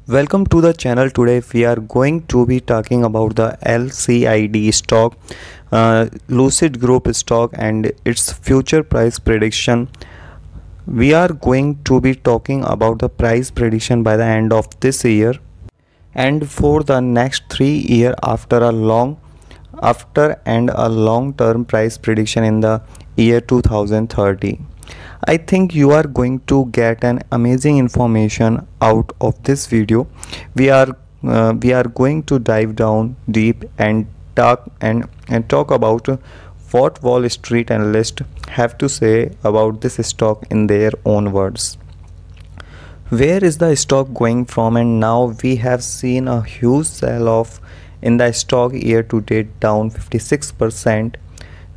Welcome to the channel. Today we are going to be talking about the LCID stock, Lucid Group stock and its future price prediction. We are going to be talking about the price prediction by the end of this year and for the next 3 years after and a long term price prediction in the year 2030. I think you are going to get an amazing information out of this video. We are going to dive down deep and talk about what Wall Street analysts have to say about this stock in their own words. Where is the stock going from? And now we have seen a huge sell off in the stock year to date, down 56%.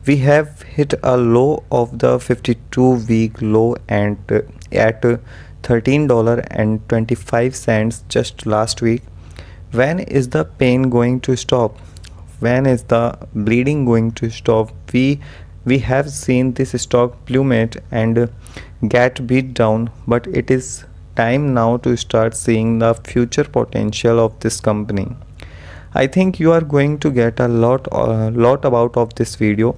We have hit a low of the 52-week low and at $13.25 just last week. When is the pain going to stop? When is the bleeding going to stop? We have seen this stock plummet and get beat down, but it is time now to start seeing the future potential of this company. I think you are going to get a lot about of this video.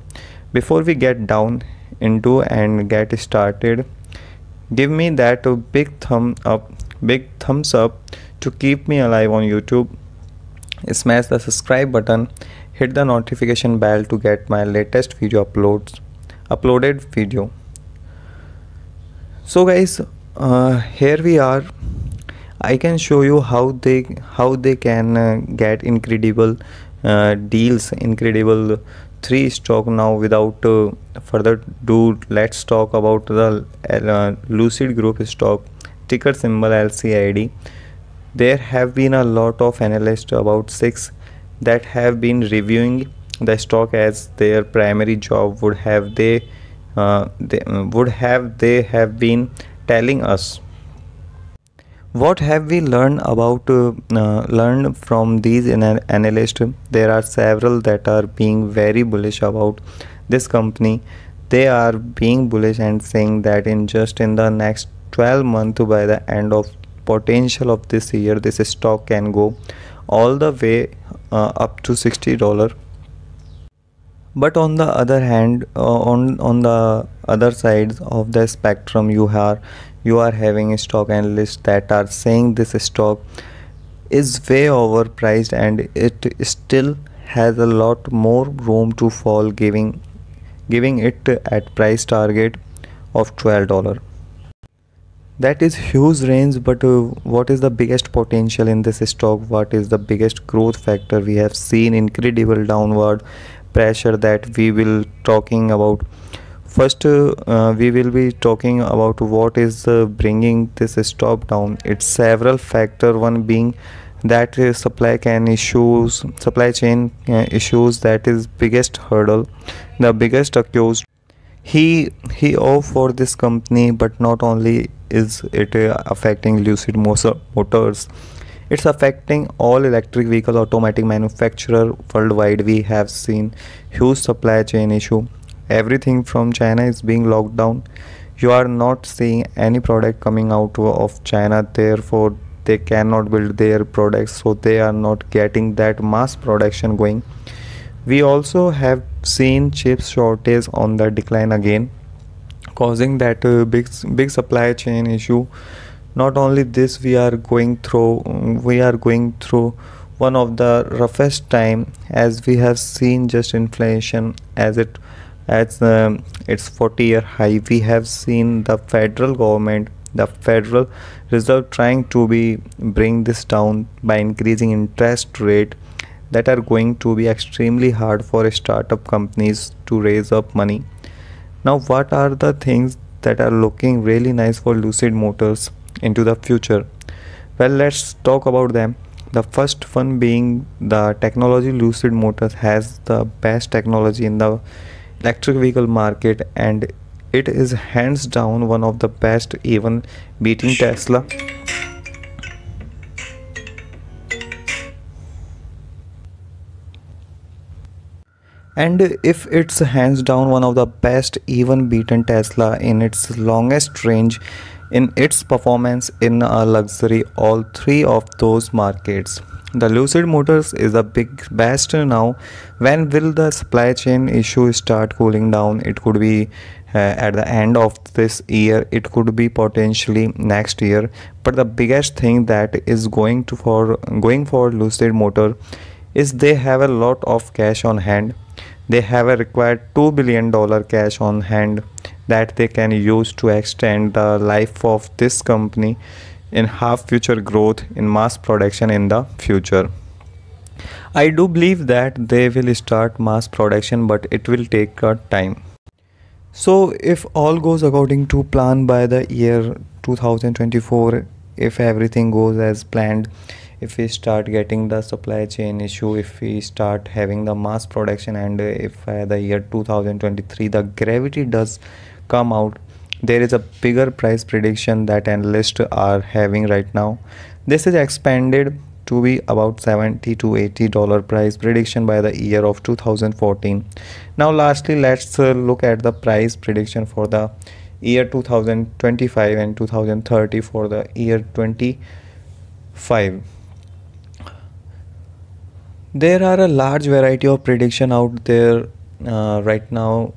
Before we get down into and get started, give me that big thumbs up to keep me alive on YouTube. Smash the subscribe button, hit the notification bell to get my latest video uploaded video. So guys, here we are. I can show you how they can get incredible deals, incredible 3 stock now. Without further ado, let's talk about the Lucid Group stock, ticker symbol LCID. There have been a lot of analysts, about 6, that have been reviewing the stock as their primary job would have they have been telling us. What have we learned from these analysts? There are several that are being very bullish about this company. They are being bullish and saying that in the next 12 months, by the end of potential of this year, this stock can go all the way up to $60. But on the other hand, on the other side of the spectrum, you are having stock analysts that are saying this stock is way overpriced and it still has a lot more room to fall, giving it at price target of $12. That is huge range, but what is the biggest potential in this stock? What is the biggest growth factor? We have seen incredible downward pressure that we will talking about. First, we will be talking about what is bringing this stock down. It's several factors. One being that supply chain issues. That is biggest hurdle, the biggest accused. He owe for this company, but not only is it affecting Lucid Motors, it's affecting all electric vehicle automotive manufacturer worldwide. We have seen huge supply chain issue. Everything from China is being locked down. You are not seeing any product coming out of China, therefore they cannot build their products, so they are not getting that mass production going. We also have seen chip shortage on the decline again, causing that big supply chain issue. Not only this, we are going through one of the roughest time, as we have seen just inflation as its 40-year high. We have seen the federal government, the Federal Reserve, trying to bring this down by increasing interest rate that are going to be extremely hard for startup companies to raise up money. Now, what are the things that are looking really nice for Lucid Motors into the future? Well, let's talk about them. The first one being the technology. Lucid Motors has the best technology in the electric vehicle market, and it is hands down one of the best, even beating Tesla. And if it's hands down one of the best, even beaten Tesla in its longest range, in its performance in a luxury all three of those markets. The Lucid Motors is a big best now. When will the supply chain issue start cooling down? It could be at the end of this year, it could be potentially next year. But the biggest thing that is going for Lucid Motor is they have a lot of cash on hand. They have a required $2 billion cash on hand that they can use to extend the life of this company in half future growth in mass production in the future. I do believe that they will start mass production, but it will take a time. So if all goes according to plan by the year 2024, if everything goes as planned, if we start getting the supply chain issue, if we start having the mass production, and if the year 2023 the gravity does come out, there is a bigger price prediction that analysts are having right now. This is expanded to be about $70 to $80 price prediction by the year of 2014. Now lastly, let's look at the price prediction for the year 2025 and 2030 for the year 25. There are a large variety of prediction out there right now.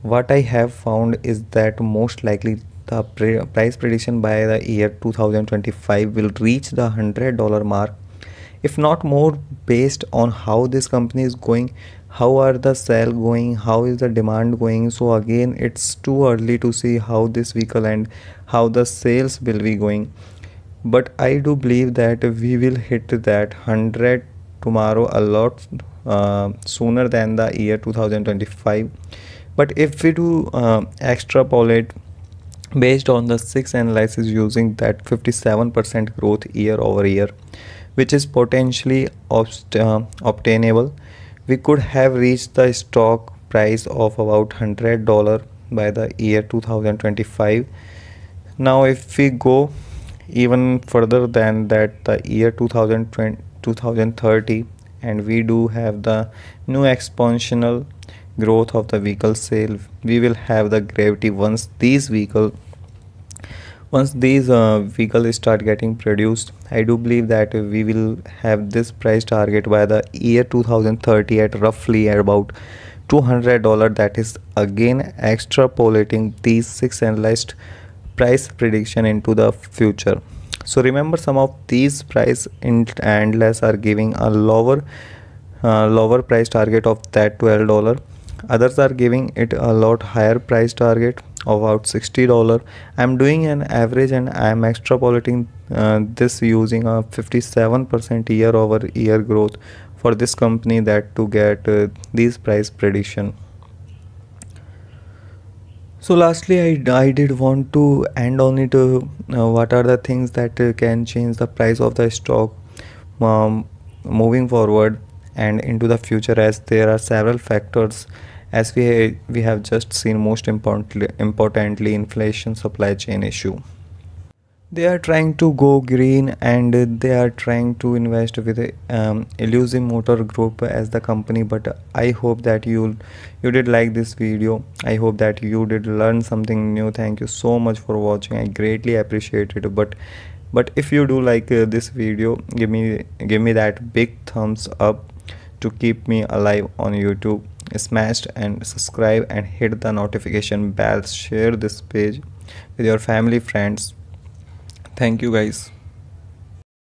What I have found is that most likely the price prediction by the year 2025 will reach the $100 mark, if not more, based on how this company is going, how are the sale going, how is the demand going. So again, it's too early to see how this vehicle and how the sales will be going, but I do believe that we will hit that 100 tomorrow a lot sooner than the year 2025. But if we do extrapolate based on the six analysis using that 57% growth year over year, which is potentially obtainable, we could have reached the stock price of about $100 by the year 2025. Now if we go even further than that, the year 2030, and we do have the new exponential growth of the vehicle sale, we will have the gravity once these vehicles start getting produced. I do believe that we will have this price target by the year 2030 at roughly at about $200. That is again extrapolating these six analyzed price prediction into the future. So remember, some of these price analysts are giving a lower price target of that $12. Others are giving it a lot higher price target of about $60. I'm doing an average and I'm extrapolating this using a 57% year over year growth for this company, that to get these price prediction. So lastly, I did want to end on it. What are the things that can change the price of the stock moving forward and into the future, as there are several factors, as we have just seen. Most importantly, inflation, supply chain issue. They are trying to go green, and they are trying to invest with Lucid Motor Group as the company. But I hope that you did like this video. I hope that you did learn something new. Thank you so much for watching. I greatly appreciate it. But if you do like this video, give me that big thumbs up to keep me alive on YouTube. Smash and subscribe and hit the notification bell. Share this page with your family, friends. Thank you guys.